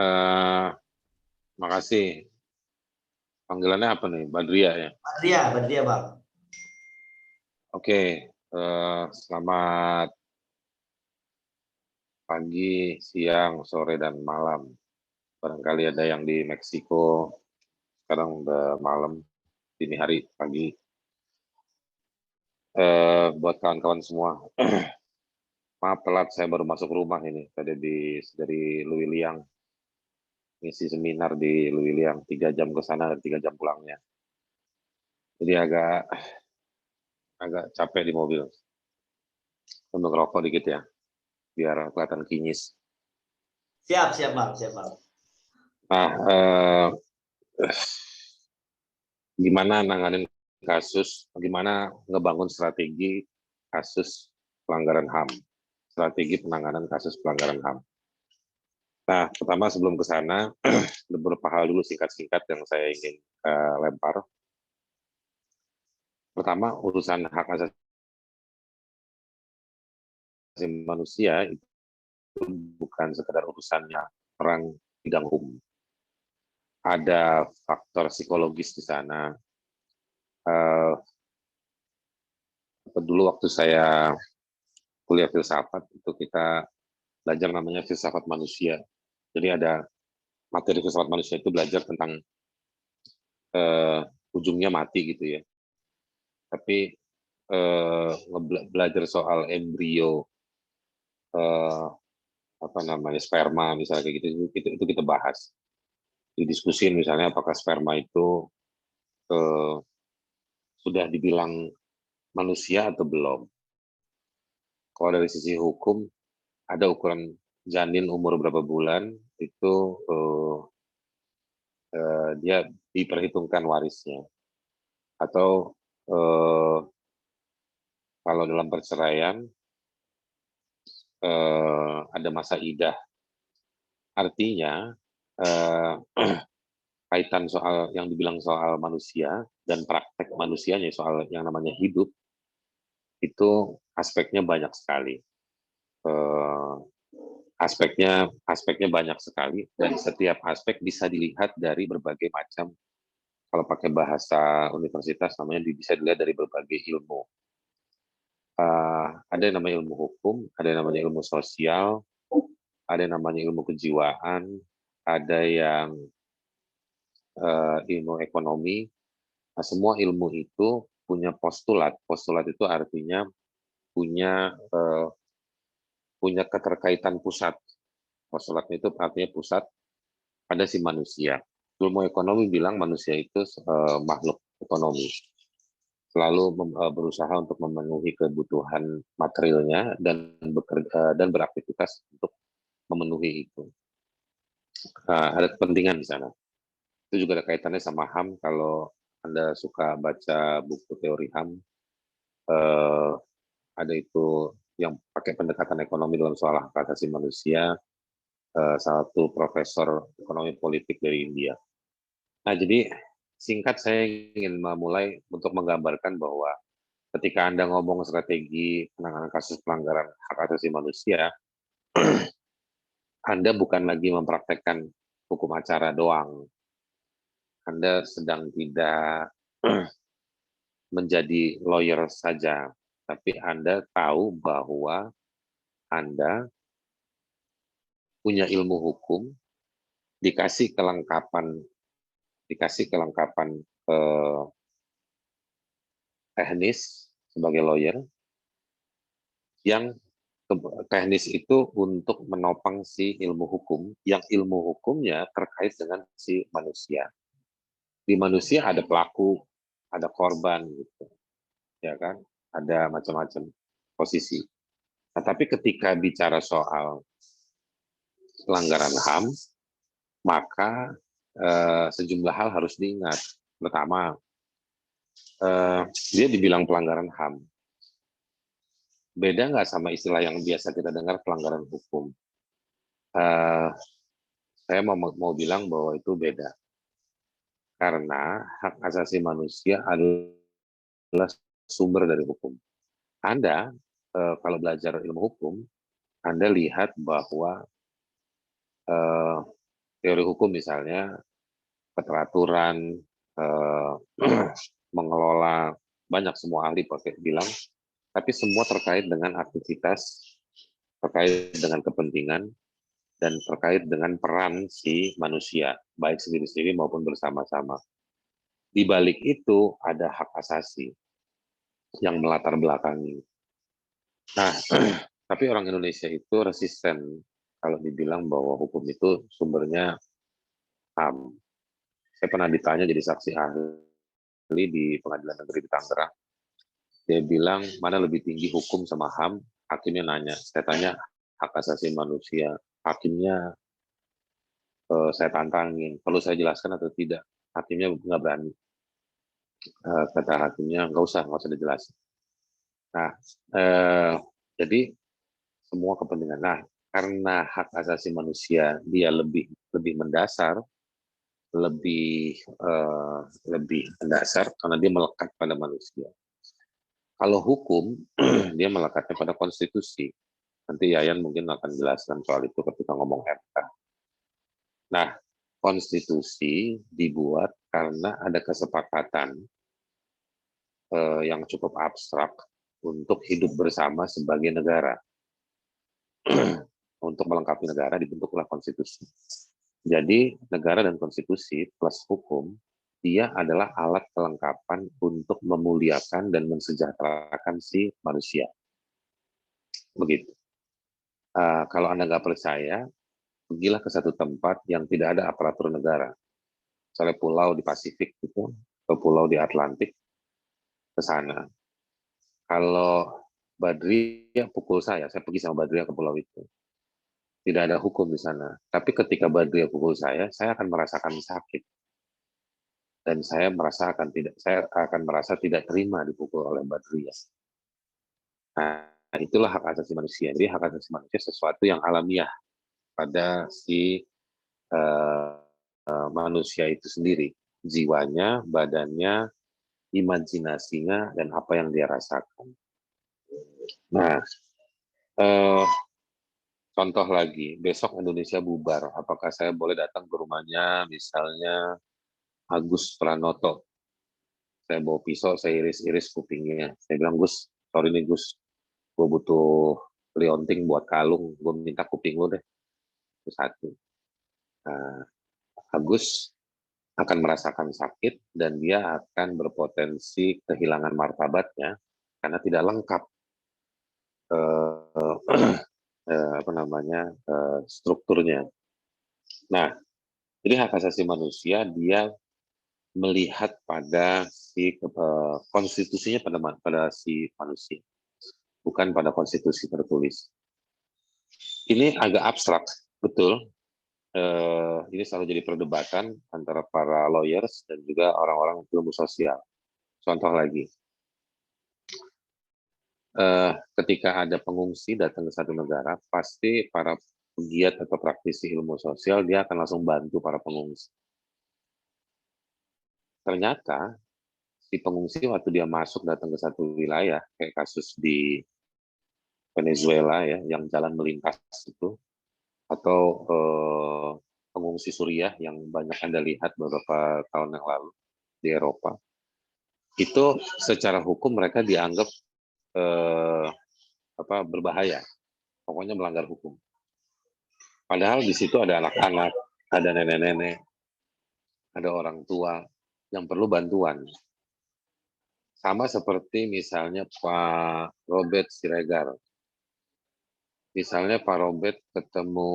Eh, Makasih. Panggilannya apa nih? Badria ya? Badria, Badria Bang. Oke. Selamat pagi, siang, sore, dan malam. Barangkali ada yang di Meksiko, sekarang udah malam, dini hari, pagi. Buat kawan-kawan semua, maaf telat, saya baru masuk rumah ini. Tadi dari Luiliang, ngisi seminar di Luiliang, 3 jam ke sana dan 3 jam pulangnya. Jadi agak capek di mobil. Untuk rokok dikit ya, biar kelihatan kinyis. Siap, siap Bang, siap Bang. Nah, gimana nanganin kasus, gimana ngebangun strategi kasus pelanggaran HAM, strategi penanganan kasus pelanggaran HAM. Nah, pertama sebelum ke sana, beberapa hal dulu singkat-singkat yang saya ingin lempar. Pertama, urusan hak asasi manusia itu bukan sekedar urusannya orang bidang hukum. Ada faktor psikologis di sana. Dulu waktu saya kuliah filsafat, itu kita belajar namanya filsafat manusia. Jadi ada materi filsafat manusia itu belajar tentang ujungnya mati gitu ya. Tapi belajar soal embrio, apa namanya, sperma misalnya kayak gitu, itu kita bahas. Didiskusin misalnya apakah sperma itu sudah dibilang manusia atau belum. Kalau dari sisi hukum, ada ukuran janin umur berapa bulan, itu dia diperhitungkan warisnya. Atau kalau dalam perceraian ada masa idah. Artinya kaitan soal yang dibilang soal manusia dan praktek manusianya soal yang namanya hidup itu aspeknya banyak sekali. Aspeknya banyak sekali dan setiap aspek bisa dilihat dari berbagai macam, kalau pakai bahasa universitas namanya bisa dilihat dari berbagai ilmu. Ada yang namanya ilmu hukum, ada yang namanya ilmu sosial, ada yang namanya ilmu kejiwaan, ada yang ilmu ekonomi. Nah, semua ilmu itu punya postulat. Postulat itu artinya punya keterkaitan pusat. Postulatnya itu artinya pusat pada si manusia. Ilmu ekonomi bilang manusia itu makhluk ekonomi, selalu berusaha untuk memenuhi kebutuhan materialnya dan beraktivitas untuk memenuhi itu. Ada kepentingan di sana. Itu juga ada kaitannya sama HAM. Kalau Anda suka baca buku teori HAM, ada itu yang pakai pendekatan ekonomi dalam soal hak asasi manusia, satu profesor ekonomi politik dari India. Nah, jadi singkat saya ingin memulai untuk menggambarkan bahwa ketika Anda ngomong strategi penanganan kasus pelanggaran hak asasi manusia, Anda bukan lagi mempraktekkan hukum acara doang. Anda sedang tidak menjadi lawyer saja, tapi Anda tahu bahwa Anda punya ilmu hukum, dikasih kelengkapan teknis sebagai lawyer, yang teknis itu untuk menopang si ilmu hukum, yang ilmu hukumnya terkait dengan si manusia. Di manusia ada pelaku, ada korban, gitu, ya kan? Ada macam-macam posisi. Nah, tapi ketika bicara soal pelanggaran HAM, maka sejumlah hal harus diingat. Pertama, dia dibilang pelanggaran HAM. Beda nggak sama istilah yang biasa kita dengar pelanggaran hukum? Saya mau bilang bahwa itu beda. Karena hak asasi manusia adalah sumber dari hukum. Anda, kalau belajar ilmu hukum, Anda lihat bahwa Teori hukum misalnya keteraturan, eh, mengelola, banyak semua ahli pakai bilang, tapi semua terkait dengan aktivitas, terkait dengan kepentingan, dan terkait dengan peran si manusia, baik sendiri-sendiri maupun bersama-sama. Di balik itu ada hak asasi yang melatar belakangi. Nah, tapi orang Indonesia itu resisten kalau dibilang bahwa hukum itu sumbernya HAM. Saya pernah ditanya jadi saksi ahli di Pengadilan Negeri di Tangerang. Dia bilang, mana lebih tinggi hukum sama HAM? Hakimnya nanya. Saya tanya, hak asasi manusia. Hakimnya saya tantangin. Perlu saya jelaskan atau tidak? Hakimnya nggak berani. Kata hakimnya, nggak usah dijelasin. Nah, jadi semua kepentingan. Nah, karena hak asasi manusia dia lebih mendasar, lebih mendasar karena dia melekat pada manusia. Kalau hukum dia melekatnya pada konstitusi. Nanti Yayan mungkin akan jelaskan soal itu ketika ngomong MK. Nah, konstitusi dibuat karena ada kesepakatan yang cukup abstrak untuk hidup bersama sebagai negara. Untuk melengkapi negara dibentuklah konstitusi. Jadi negara dan konstitusi plus hukum, dia adalah alat kelengkapan untuk memuliakan dan mensejahterakan si manusia. Begitu. Kalau Anda nggak percaya, pergilah ke satu tempat yang tidak ada aparatur negara. Misalnya pulau di Pasifik gitu, atau pulau di Atlantik, ke sana. Kalau Badria pukul saya pergi sama Badria ke pulau itu. Tidak ada hukum di sana. Tapi ketika Badria pukul saya akan merasakan sakit. Dan saya akan merasa tidak terima dipukul oleh Badria. Nah, itulah hak asasi manusia. Jadi hak asasi manusia sesuatu yang alamiah pada si manusia itu sendiri. Jiwanya, badannya, imajinasinya, dan apa yang dia rasakan. Nah, contoh lagi, besok Indonesia bubar. Apakah saya boleh datang ke rumahnya, misalnya Agus Pranoto? Saya bawa pisau, saya iris-iris kupingnya. Saya bilang, Gus, sorry nih Gus, gue butuh lionting buat kalung, gue minta kuping lo deh. Itu satu. Nah, Agus akan merasakan sakit dan dia akan berpotensi kehilangan martabatnya karena tidak lengkap strukturnya. Nah, jadi hak asasi manusia dia melihat pada si konstitusinya pada si manusia, bukan pada konstitusi tertulis. Ini agak abstrak, betul. Ini selalu jadi perdebatan antara para lawyers dan juga orang-orang ilmu sosial. Contoh lagi, ketika ada pengungsi datang ke satu negara, pasti para pegiat atau praktisi ilmu sosial dia akan langsung bantu para pengungsi. Ternyata si pengungsi waktu dia masuk datang ke satu wilayah, kayak kasus di Venezuela ya, yang jalan melintas itu, atau pengungsi Suriah yang banyak Anda lihat beberapa tahun yang lalu di Eropa, itu secara hukum mereka dianggap berbahaya, pokoknya melanggar hukum. Padahal di situ ada anak-anak, ada nenek-nenek, ada orang tua yang perlu bantuan. Sama seperti misalnya Pak Robert Siregar. Misalnya Pak Robert ketemu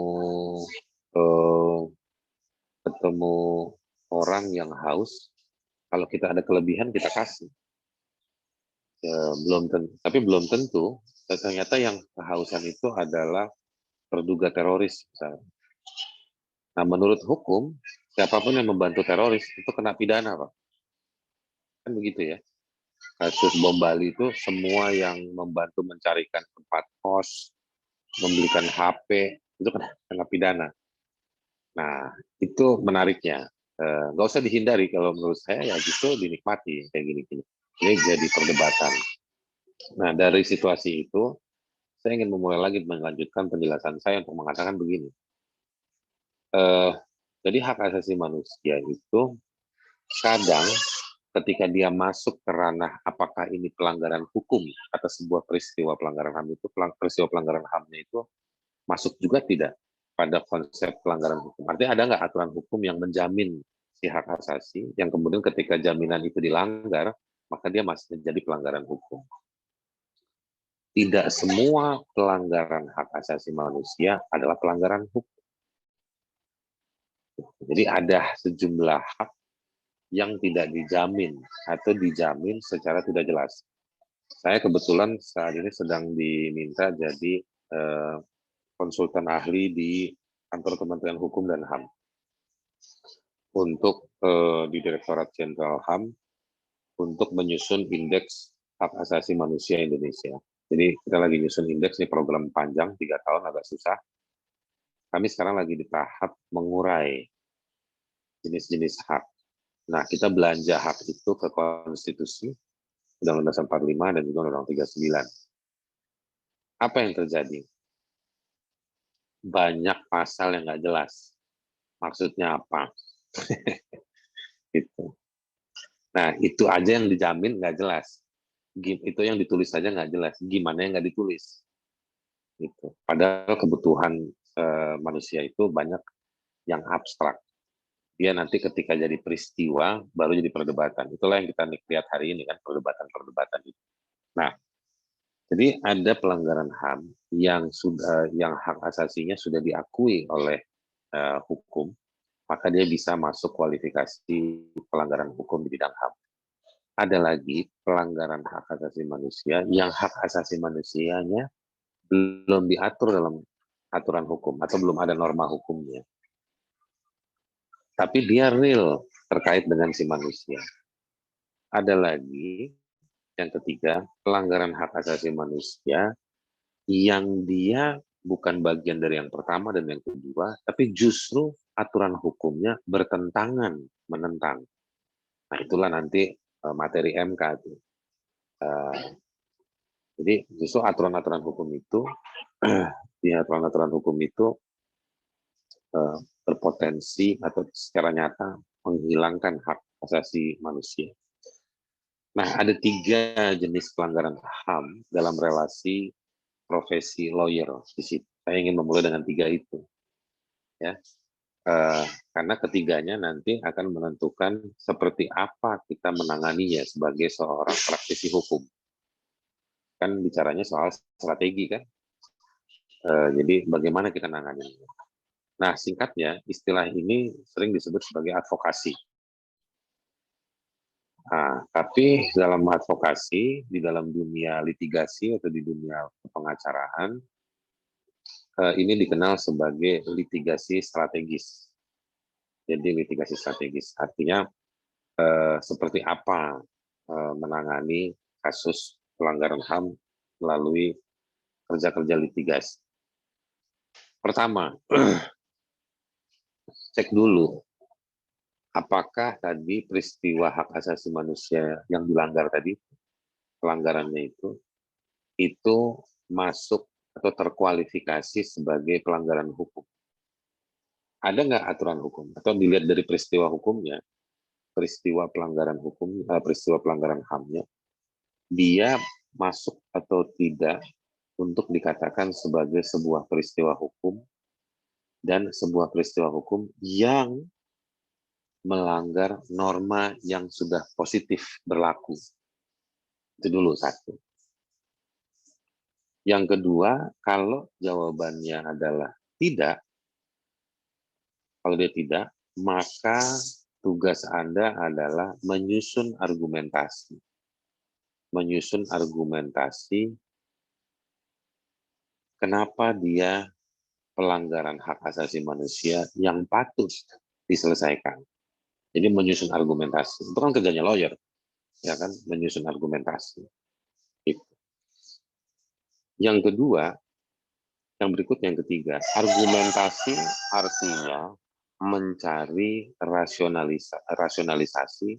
orang yang haus, kalau kita ada kelebihan kita kasih. Belum tentu ternyata yang kehausan itu adalah terduga teroris misalnya. Nah, menurut hukum siapapun yang membantu teroris itu kena pidana, Pak. Kan begitu ya. Kasus bom Bali itu semua yang membantu mencarikan tempat kos, membelikan HP itu kena pidana. Nah, itu menariknya. Nggak usah dihindari, kalau menurut saya ya justru dinikmati kayak gini-gini. Ini jadi perdebatan. Nah, dari situasi itu saya ingin memulai lagi melanjutkan penjelasan saya untuk mengatakan begini. Jadi hak asasi manusia itu kadang ketika dia masuk ke ranah apakah ini pelanggaran hukum atau sebuah peristiwa pelanggaran HAM itu, peristiwa pelanggaran HAM-nya itu masuk juga tidak pada konsep pelanggaran hukum. Artinya ada nggak aturan hukum yang menjamin si hak asasi yang kemudian ketika jaminan itu dilanggar, maka dia masih menjadi pelanggaran hukum. Tidak semua pelanggaran hak asasi manusia adalah pelanggaran hukum. Jadi ada sejumlah hak yang tidak dijamin atau dijamin secara tidak jelas. Saya kebetulan saat ini sedang diminta jadi konsultan ahli di kantor Kementerian Hukum dan HAM untuk di Direktorat Jenderal HAM untuk menyusun indeks hak asasi manusia Indonesia. Jadi kita lagi nyusun indeks, ini program panjang 3 tahun agak susah. Kami sekarang lagi di tahap mengurai jenis-jenis hak. Nah, kita belanja hak itu ke konstitusi, Undang-Undang 45 dan juga Undang-Undang 39. Apa yang terjadi? Banyak pasal yang nggak jelas. Maksudnya apa? Gitu. Nah, itu aja yang dijamin nggak jelas. Itu yang ditulis saja nggak jelas. Gimana yang nggak ditulis? Gitu. Padahal kebutuhan manusia itu banyak yang abstrak. Dia nanti ketika jadi peristiwa baru jadi perdebatan. Itulah yang kita lihat hari ini kan, perdebatan-perdebatan itu. Nah, jadi ada pelanggaran HAM yang hak asasinya sudah diakui oleh hukum, maka dia bisa masuk kualifikasi pelanggaran hukum di bidang HAM. Ada lagi pelanggaran hak asasi manusia yang hak asasi manusianya belum diatur dalam aturan hukum atau belum ada norma hukumnya. Tapi dia real terkait dengan si manusia. Ada lagi yang ketiga, pelanggaran hak asasi manusia yang dia bukan bagian dari yang pertama dan yang kedua, tapi justru aturan hukumnya bertentangan, menentang. Nah, itulah nanti materi MK itu. Jadi justru aturan-aturan hukum itu, di aturan-aturan hukum itu berpotensi atau secara nyata menghilangkan hak asasi manusia. Nah, ada 3 jenis pelanggaran HAM dalam relasi profesi lawyer di situ. Saya ingin memulai dengan 3 itu, ya, karena ketiganya nanti akan menentukan seperti apa kita menanganinya sebagai seorang praktisi hukum. Kan bicaranya soal strategi kan, jadi bagaimana kita menanganinya. Nah, singkatnya istilah ini sering disebut sebagai advokasi. Nah, tapi dalam advokasi, di dalam dunia litigasi atau di dunia pengacaraan, ini dikenal sebagai litigasi strategis. Jadi litigasi strategis artinya seperti apa menangani kasus pelanggaran HAM melalui kerja-kerja litigasi. Pertama, cek dulu apakah tadi peristiwa hak asasi manusia yang dilanggar tadi, pelanggarannya itu masuk atau terkualifikasi sebagai pelanggaran hukum. Ada nggak aturan hukum? Atau dilihat dari peristiwa hukumnya, peristiwa pelanggaran hukum, peristiwa pelanggaran HAM-nya, dia masuk atau tidak untuk dikatakan sebagai sebuah peristiwa hukum dan sebuah peristiwa hukum yang melanggar norma yang sudah positif berlaku. Itu dulu satu. Yang kedua, kalau jawabannya adalah tidak, kalau dia tidak, maka tugas Anda adalah menyusun argumentasi. Menyusun argumentasi kenapa dia pelanggaran hak asasi manusia yang patut diselesaikan. Jadi menyusun argumentasi. Itu kan kerjanya lawyer, ya kan, menyusun argumentasi. Itu. Yang kedua, yang berikutnya yang ketiga, argumentasi artinya mencari rasionalisasi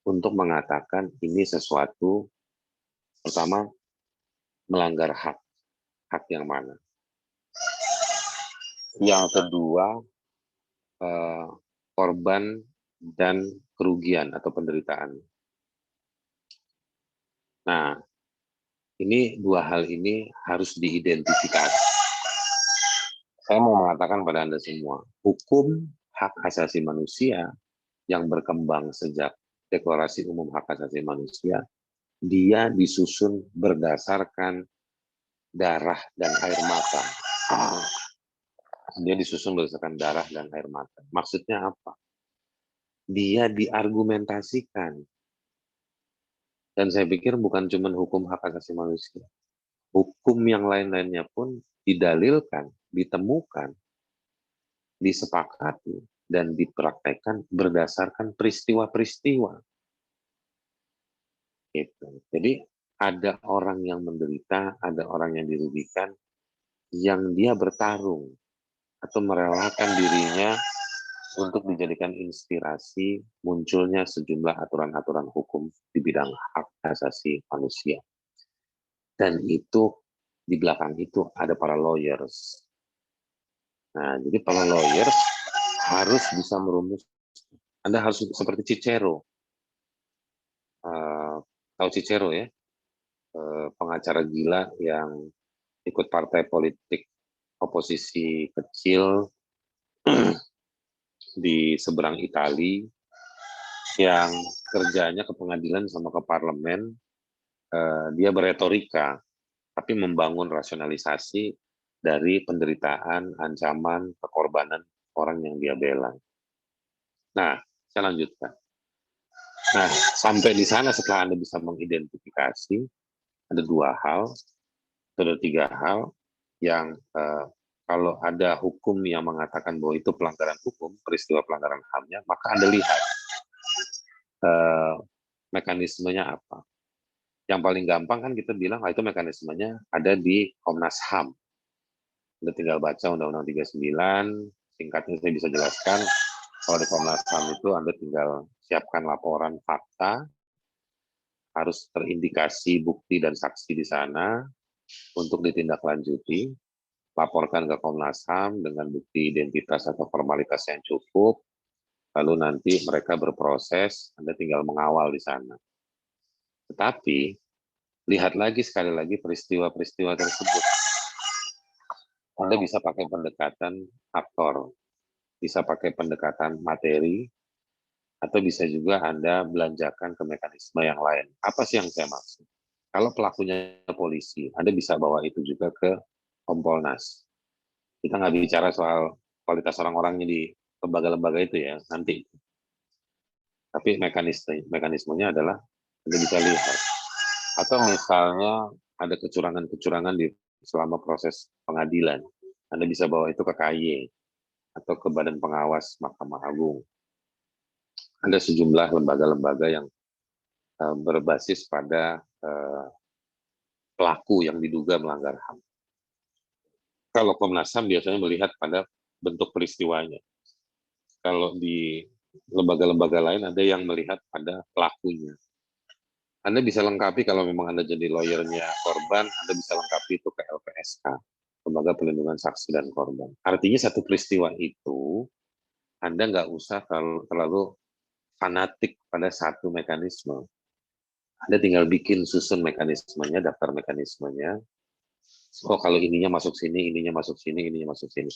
untuk mengatakan ini sesuatu, pertama, melanggar hak yang mana. Yang kedua, korban dan kerugian atau penderitaan. Nah, ini dua hal ini harus diidentifikasi. Saya mau mengatakan pada Anda semua, hukum hak asasi manusia yang berkembang sejak Deklarasi Umum Hak Asasi Manusia, dia disusun berdasarkan darah dan air mata. Dia disusun berdasarkan darah dan air mata. Maksudnya apa? Dia diargumentasikan. Dan saya pikir bukan cuma hukum hak asasi manusia. Hukum yang lain-lainnya pun didalilkan, ditemukan, disepakati, dan dipraktekkan berdasarkan peristiwa-peristiwa. Gitu. Jadi ada orang yang menderita, ada orang yang dirugikan, yang dia bertarung atau merelakan dirinya untuk dijadikan inspirasi munculnya sejumlah aturan-aturan hukum di bidang hak asasi manusia. Dan itu di belakang itu ada para lawyers. Nah, jadi para lawyers harus bisa merumus. Anda harus seperti Cicero. Tahu Cicero ya? Pengacara gila yang ikut partai politik oposisi kecil di seberang Itali, yang kerjanya ke pengadilan sama ke parlemen. Dia beretorika, tapi membangun rasionalisasi dari penderitaan, ancaman, kekorbanan orang yang dia bela. Nah, saya lanjutkan. Nah, sampai di sana setelah Anda bisa mengidentifikasi, ada dua hal, ada tiga hal yang kalau ada hukum yang mengatakan bahwa itu pelanggaran hukum, peristiwa pelanggaran HAM-nya, maka Anda lihat mekanismenya apa. Yang paling gampang kan kita bilang, itu mekanismenya ada di Komnas HAM. Anda tinggal baca Undang-Undang 39, singkatnya saya bisa jelaskan, kalau di Komnas HAM itu Anda tinggal siapkan laporan fakta, harus terindikasi bukti dan saksi di sana untuk ditindaklanjuti, laporkan ke Komnas HAM dengan bukti identitas atau formalitas yang cukup, lalu nanti mereka berproses, Anda tinggal mengawal di sana. Tetapi, lihat lagi sekali lagi peristiwa-peristiwa tersebut. Anda bisa pakai pendekatan aktor, bisa pakai pendekatan materi, atau bisa juga Anda belanjakan ke mekanisme yang lain. Apa sih yang saya maksud? Kalau pelakunya polisi, Anda bisa bawa itu juga ke Kompolnas. Kita nggak bicara soal kualitas orang-orangnya di lembaga-lembaga itu ya, nanti. Tapi mekanismenya adalah Anda bisa lihat. Atau misalnya ada kecurangan-kecurangan di selama proses pengadilan. Anda bisa bawa itu ke KY atau ke Badan Pengawas Mahkamah Agung. Ada sejumlah lembaga-lembaga yang berbasis pada pelaku yang diduga melanggar HAM. Kalau Komnas HAM biasanya melihat pada bentuk peristiwanya. Kalau di lembaga-lembaga lain ada yang melihat pada pelakunya. Anda bisa lengkapi kalau memang Anda jadi lawyernya korban, Anda bisa lengkapi itu ke LPSK, Lembaga Perlindungan Saksi dan Korban. Artinya satu peristiwa itu, Anda nggak usah terlalu fanatik pada satu mekanisme. Anda tinggal bikin susun mekanismenya, daftar mekanismenya. Oh, kalau ininya masuk sini, ininya masuk sini, ininya masuk sini.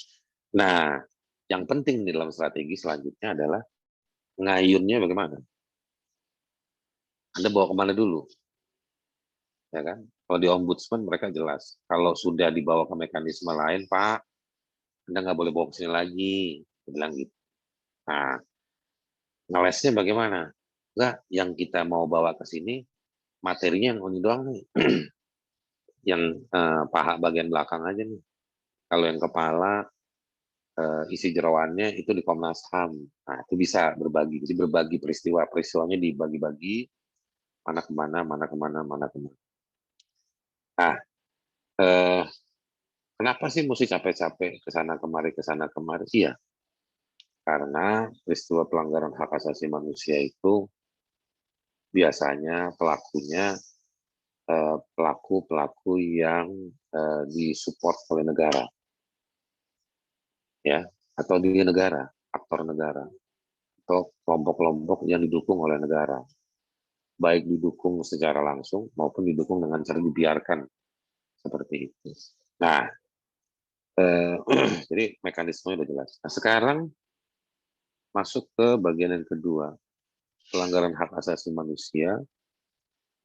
Nah, yang penting di dalam strategi selanjutnya adalah ngayunnya bagaimana. Anda bawa kemana dulu? Ya kan? Kalau di ombudsman mereka jelas. Kalau sudah dibawa ke mekanisme lain, Pak, Anda nggak boleh bawa ke sini lagi. Dia bilang gitu. Nah, ngelesnya bagaimana? Enggak, yang kita mau bawa ke sini, materinya yang ini doang nih. Yang paha bagian belakang aja nih. Kalau yang kepala, isi jeroannya itu di Komnas HAM. Nah, itu bisa berbagi. Jadi berbagi peristiwanya dibagi-bagi, mana kemana, mana kemana, mana kemana. Nah, kenapa sih mesti capek-capek ke sana kemari? Iya, karena peristiwa pelanggaran hak asasi manusia itu biasanya pelakunya pelaku-pelaku yang disupport oleh negara, ya, atau di negara, aktor negara atau kelompok-kelompok yang didukung oleh negara, baik didukung secara langsung maupun didukung dengan cara dibiarkan seperti itu. Nah, jadi mekanismenya sudah jelas. Nah, sekarang masuk ke bagian yang kedua, pelanggaran hak asasi manusia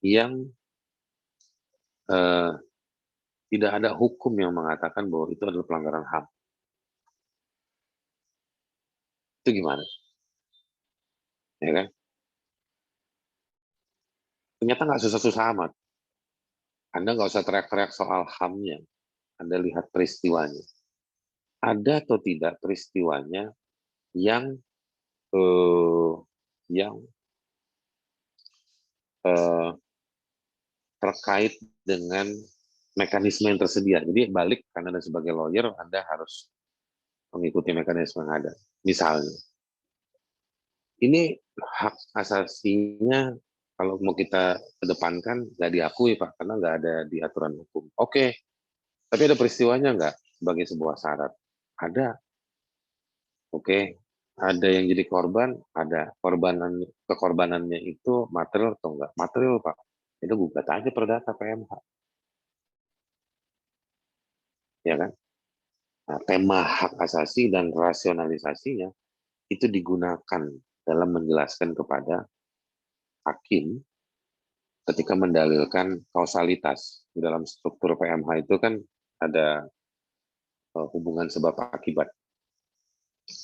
yang tidak ada hukum yang mengatakan bahwa itu adalah pelanggaran HAM. Itu gimana? Ya kan? Ternyata nggak susah-susah amat. Anda nggak usah teriak-teriak soal HAM-nya. Anda lihat peristiwanya. Ada atau tidak peristiwanya yang eh, yang eh, terkait dengan mekanisme yang tersedia. Jadi balik, karena Anda sebagai lawyer, Anda harus mengikuti mekanisme yang ada. Misalnya, ini hak asasinya kalau mau kita kedepankan nggak diakui Pak, karena nggak ada di aturan hukum. Oke, tapi ada peristiwanya nggak sebagai sebuah syarat? Ada. Oke, ada yang jadi korban, ada. Kekorbanannya itu material atau enggak? Material Pak. Itu gugat aja perdata PMH, ya kan? Nah, tema hak asasi dan rasionalisasinya itu digunakan dalam menjelaskan kepada hakim ketika mendalilkan kausalitas. Di dalam struktur PMH itu kan ada hubungan sebab akibat,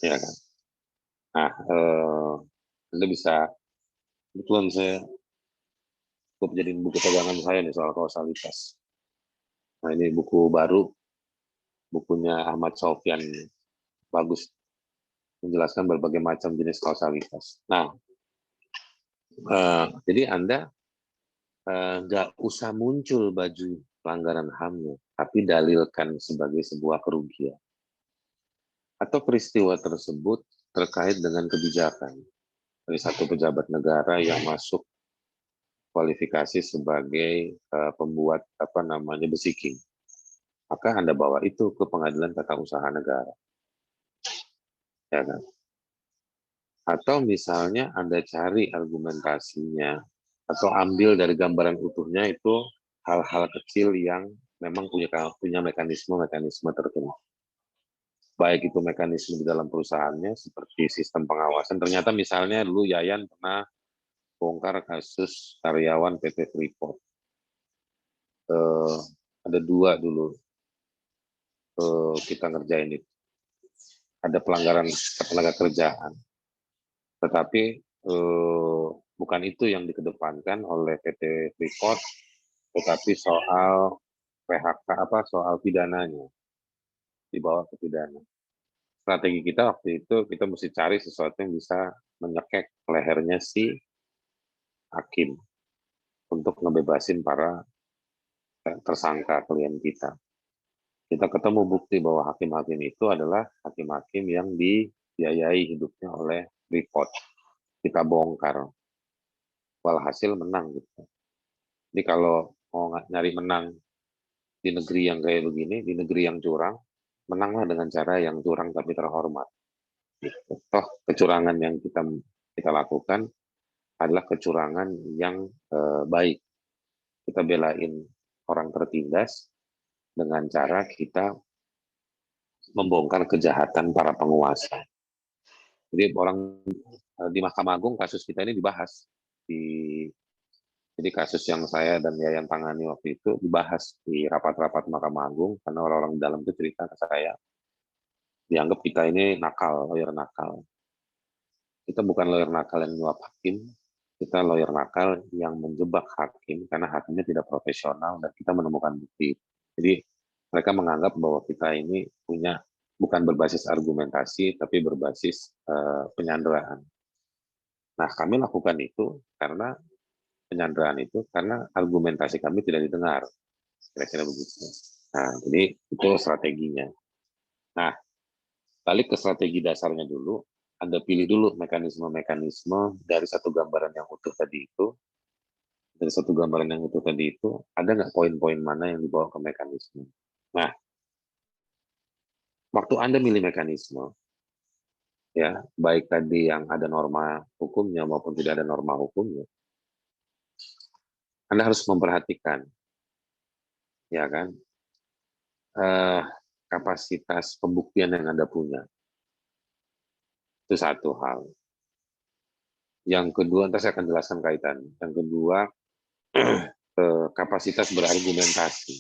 ya kan? Nah, Anda bisa, kebetulan saya cukup jadiin buku pegangan saya nih soal kausalitas. Nah, ini buku baru, bukunya Ahmad Sofyan, bagus, menjelaskan berbagai macam jenis kausalitas. Nah, jadi Anda nggak usah muncul baju pelanggaran HAM-nya, tapi dalilkan sebagai sebuah kerugian. Atau peristiwa tersebut terkait dengan kebijakan dari satu pejabat negara yang masuk kualifikasi sebagai pembuat besiking, maka Anda bawa itu ke pengadilan tata usaha negara, ya kan? Atau misalnya Anda cari argumentasinya atau ambil dari gambaran utuhnya itu hal-hal kecil yang memang punya mekanisme tertentu. Baik itu mekanisme di dalam perusahaannya seperti sistem pengawasan. Ternyata misalnya dulu Yayan pernah bongkar kasus karyawan PT Freeport. Ada dua dulu kita ngerjain itu. Ada pelanggaran ketenaga kerjaan. Tetapi bukan itu yang dikedepankan oleh PT Freeport, tetapi soal PHK soal pidananya, dibawa ke pidana. Strategi kita waktu itu kita mesti cari sesuatu yang bisa menyekek lehernya si hakim untuk ngebebasin para tersangka klien kita. Kita ketemu bukti bahwa hakim-hakim itu adalah hakim-hakim yang dibiayai hidupnya oleh Freeport. Kita bongkar, walhasil menang gitu. Jadi kalau mau nyari menang di negeri yang kayak begini, di negeri yang curang, menanglah dengan cara yang curang tapi terhormat. Gitu. Toh kecurangan yang kita lakukan adalah kecurangan yang baik. Kita belain orang tertindas dengan cara kita membongkar kejahatan para penguasa. Jadi di Mahkamah Agung kasus kita ini dibahas. Jadi kasus yang saya dan Yayan tangani waktu itu dibahas di rapat-rapat Mahkamah Agung karena orang-orang di dalam itu cerita ke saya. Dianggap kita ini nakal, lawyer nakal. Kita bukan lawyer nakal yang nyuap hakim, kita lawyer nakal yang menjebak hakim karena hakimnya tidak profesional dan kita menemukan bukti. Jadi mereka menganggap bahwa kita ini punya bukan berbasis argumentasi tapi berbasis penyanderaan. Nah, kami lakukan itu karena penyanderaan itu karena argumentasi kami tidak didengar. Kira-kira begitu. Nah, jadi itu strateginya. Nah, balik ke strategi dasarnya dulu, Anda pilih dulu mekanisme-mekanisme dari satu gambaran yang utuh tadi itu. Dari satu gambaran yang utuh tadi itu, ada nggak poin-poin mana yang dibawa ke mekanisme? Nah, waktu Anda milih mekanisme, ya, baik tadi yang ada norma hukumnya maupun tidak ada norma hukumnya, Anda harus memperhatikan, ya kan, eh, kapasitas pembuktian yang Anda punya. Itu satu hal. Yang kedua, nanti saya akan jelaskan kaitan. Yang kedua, kapasitas berargumentasi,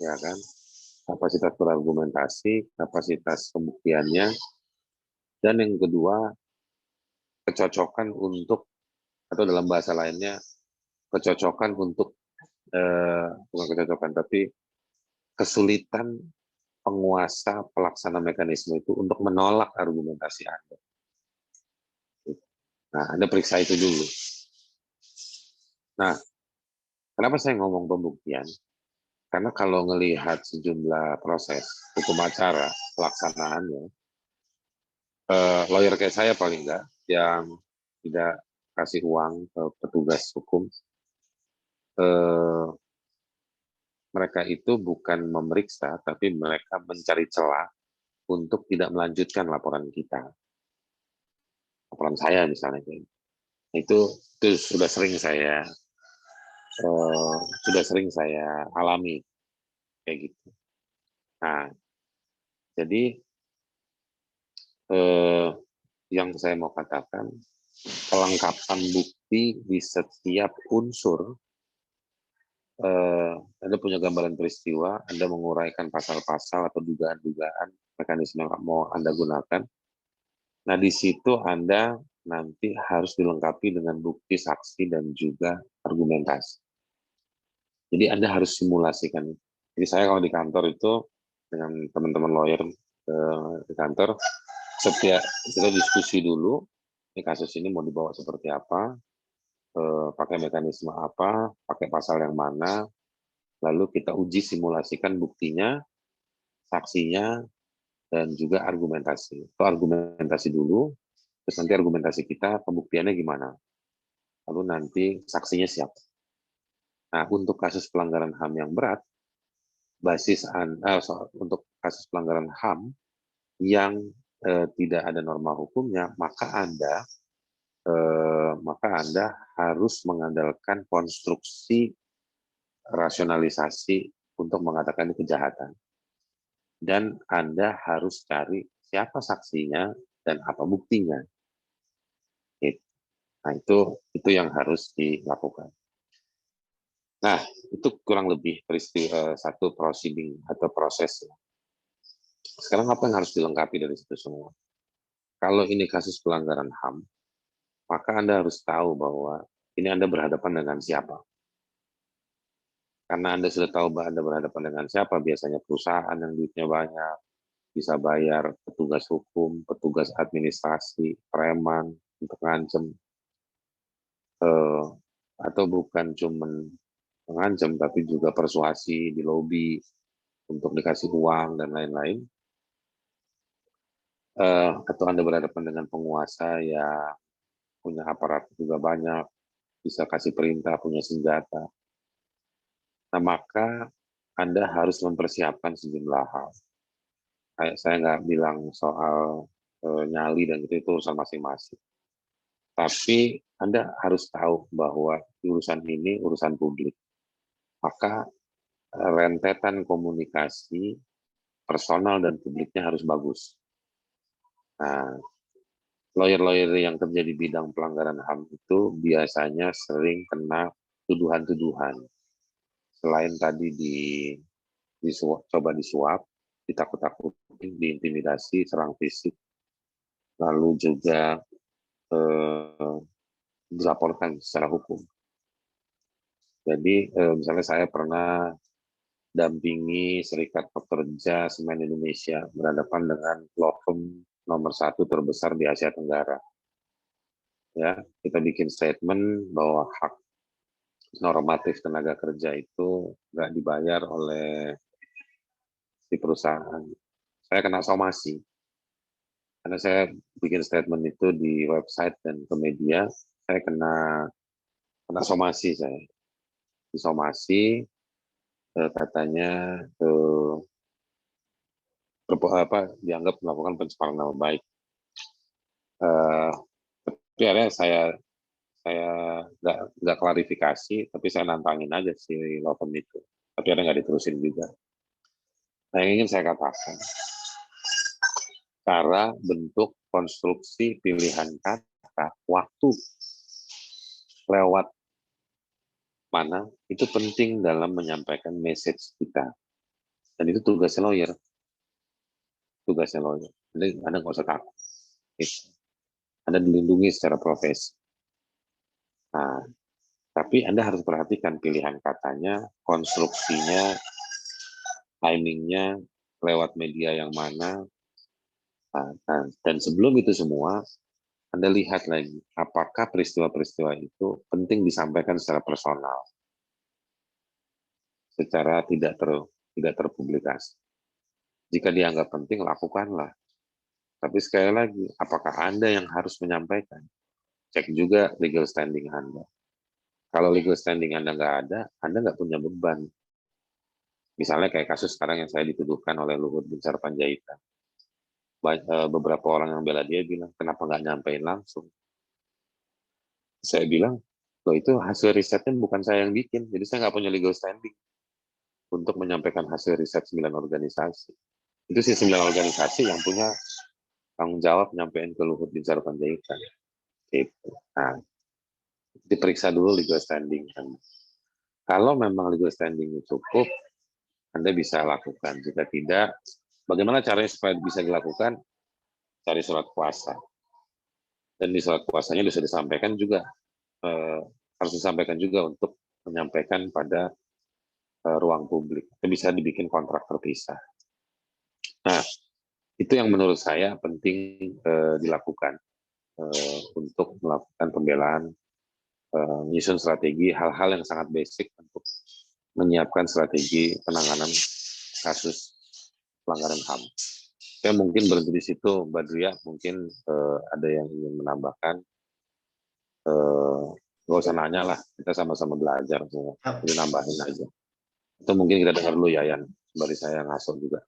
ya kan? Kapasitas berargumentasi, kapasitas pembuktiannya, dan yang kedua, kecocokan untuk, atau dalam bahasa lainnya, kecocokan untuk, bukan kecocokan, tapi kesulitan penguasa pelaksana mekanisme itu untuk menolak argumentasi Anda. Nah, Anda periksa itu dulu. Nah, kenapa saya ngomong pembuktian? Karena kalau melihat sejumlah proses hukum acara pelaksanaannya, lawyer kayak saya paling enggak, yang tidak kasih uang ke petugas hukum, mereka itu bukan memeriksa, tapi mereka mencari celah untuk tidak melanjutkan laporan kita. Laporan saya misalnya. Itu sudah sering saya alami kayak gitu. Nah, jadi yang saya mau katakan, kelengkapan bukti di setiap unsur, Anda punya gambaran peristiwa, Anda menguraikan pasal-pasal atau dugaan-dugaan mekanisme yang mau Anda gunakan. Nah, di situ Anda nanti harus dilengkapi dengan bukti saksi dan juga argumentasi. Jadi Anda harus simulasikan. Jadi saya kalau di kantor itu dengan teman-teman lawyer di kantor, setiap kita diskusi dulu, ini kasus ini mau dibawa seperti apa, pakai mekanisme apa, pakai pasal yang mana, lalu kita uji simulasikan buktinya, saksinya, dan juga argumentasi. Itu argumentasi dulu, terus nanti argumentasi kita, pembuktiannya gimana. Lalu nanti saksinya siapa. Nah, untuk kasus pelanggaran HAM yang berat, untuk kasus pelanggaran HAM yang tidak ada norma hukumnya, maka Anda harus mengandalkan konstruksi rasionalisasi untuk mengatakan ini kejahatan. Dan Anda harus cari siapa saksinya dan apa buktinya. Nah, itu yang harus dilakukan. Nah, itu kurang lebih satu proceeding atau proses. Sekarang apa yang harus dilengkapi dari situ semua? Kalau ini kasus pelanggaran HAM, maka Anda harus tahu bahwa ini Anda berhadapan dengan siapa. Karena Anda sudah tahu bahwa Anda berhadapan dengan siapa, biasanya perusahaan yang duitnya banyak, bisa bayar petugas hukum, petugas administrasi, preman, untuk ngancem. Atau bukan cuma mengancam, tapi juga persuasi, di lobi, untuk dikasih uang, dan lain-lain. Atau Anda berhadapan dengan penguasa yang punya aparat juga banyak, bisa kasih perintah, punya senjata. Nah, maka Anda harus mempersiapkan sejumlah hal. Saya nggak bilang soal nyali dan itu urusan masing-masing. Tapi Anda harus tahu bahwa urusan ini urusan publik. Maka rentetan komunikasi personal dan publiknya harus bagus. Nah, lawyer-lawyer yang kerja di bidang pelanggaran HAM itu biasanya sering kena tuduhan-tuduhan. Selain tadi coba disuap, ditakut-takutin, diintimidasi, serang fisik, lalu juga dilaporkan secara hukum. Jadi misalnya saya pernah dampingi Serikat Pekerja Semen Indonesia berhadapan dengan law firm nomor 1 terbesar di Asia Tenggara. Ya, kita bikin statement bahwa hak normatif tenaga kerja itu nggak dibayar oleh si perusahaan. Saya kena somasi. Karena saya bikin statement itu di website dan ke media, saya kena somasi saya. Disomasi, katanya dianggap melakukan pencemaran nama baik. Tapi akhirnya saya nggak klarifikasi, tapi saya nantangin aja si Loven itu. Tapi ada nggak diterusin juga. Nah, yang ingin saya katakan, cara bentuk konstruksi pilihan kata, waktu lewat mana, itu penting dalam menyampaikan message kita. Dan itu tugasnya lawyer. Jadi Anda nggak usah takut. Anda dilindungi secara profesi. Nah, tapi Anda harus perhatikan pilihan katanya, konstruksinya, timingnya, lewat media yang mana. Nah, dan sebelum itu semua, Anda lihat lagi, apakah peristiwa-peristiwa itu penting disampaikan secara personal, secara tidak terpublikasi. Jika dianggap penting, lakukanlah. Tapi sekali lagi, apakah Anda yang harus menyampaikan? Cek juga legal standing Anda. Kalau legal standing Anda nggak ada, Anda nggak punya beban. Misalnya kayak kasus sekarang yang saya dituduhkan oleh Luhut Binsar Panjaitan. Beberapa orang yang bela dia bilang, kenapa nggak nyampein langsung? Saya bilang, loh itu hasil risetnya bukan saya yang bikin, jadi saya nggak punya legal standing untuk menyampaikan hasil riset 9 organisasi. Itu sih 9 organisasi yang punya tanggung jawab nyampein ke Luhut Binsar Panjaitan. Gitu. Nah, diperiksa dulu legal standing. Kalau memang legal standing cukup, Anda bisa lakukan. Jika tidak, bagaimana caranya supaya bisa dilakukan? Cari surat kuasa. Dan di surat kuasanya bisa disampaikan juga, harus disampaikan juga untuk menyampaikan pada ruang publik. Itu bisa dibikin kontrak terpisah. Nah, itu yang menurut saya penting dilakukan untuk melakukan pembelaan, menyusun strategi, hal-hal yang sangat basic untuk menyiapkan strategi penanganan kasus pelanggaran HAM. Saya mungkin berhenti di situ, Mbak Dria. Mungkin ada yang ingin menambahkan. Nggak usah nanya lah, kita sama-sama belajar semua. Jadi nambahin aja. Atau mungkin kita dengar dulu Yayan, sembari saya ngaso juga.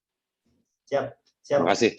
Siap. Terima kasih.